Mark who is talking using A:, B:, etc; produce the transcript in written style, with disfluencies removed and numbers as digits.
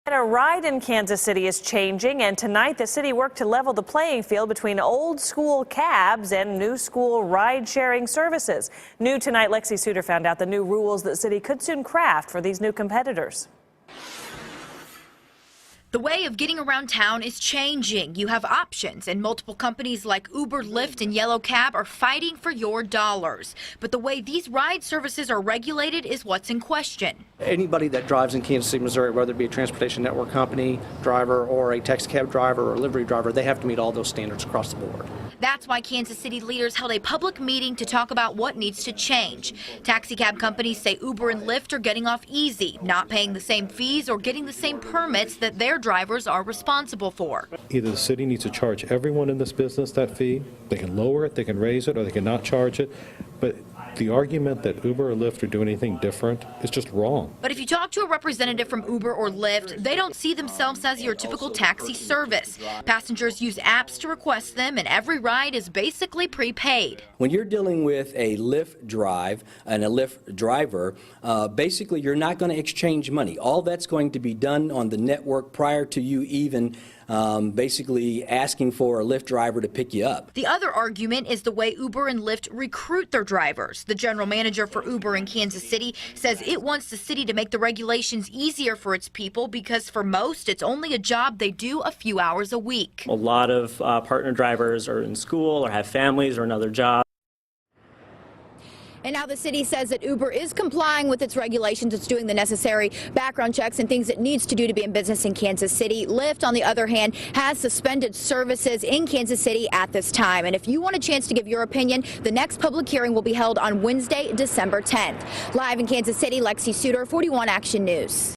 A: And a ride in Kansas City is changing, and tonight the city worked to level the playing field between old school cabs and new school ride sharing services. New tonight, Lexi Suter found out the new rules the city could soon craft for these new competitors.
B: The way of getting around town is changing. You have options, and multiple companies like Uber, Lyft, and Yellow Cab are fighting for your dollars. But the way these ride services are regulated is what's in question.
C: Anybody that drives in Kansas City, Missouri, whether it be a transportation network company driver or a taxicab driver or a livery driver, they have to meet all those standards across the board.
B: That's why Kansas City leaders held a public meeting to talk about what needs to change. Taxicab companies say Uber and Lyft are getting off easy, not paying the same fees or getting the same permits that their drivers are responsible for.
D: Either the city needs to charge everyone in this business that fee, they can lower it, they can raise it, or they can not charge it, but the argument that Uber or Lyft are doing anything different is just wrong.
B: But if you talk to a representative from Uber or Lyft, they don't see themselves as your typical taxi service. Passengers use apps to request them, and every ride is basically prepaid.
E: When you're dealing with a Lyft drive and a Lyft driver, basically you're not going to exchange money. All that's going to be done on the network prior to you even basically asking for a Lyft driver to pick you up.
B: The other argument is the way Uber and Lyft recruit their drivers. The general manager for Uber in Kansas City says it wants the city to make the regulations easier for its people because for most it's only a job they do a few hours a week.
F: A lot of partner drivers are in school or have families or another job.
G: And now the city says that Uber is complying with its regulations. It's doing the necessary background checks and things it needs to do to be in business in Kansas City. Lyft, on the other hand, has suspended services in Kansas City at this time. And if you want a chance to give your opinion, the next public hearing will be held on Wednesday, December 10th. Live in Kansas City, Lexi Suter, 41 Action News.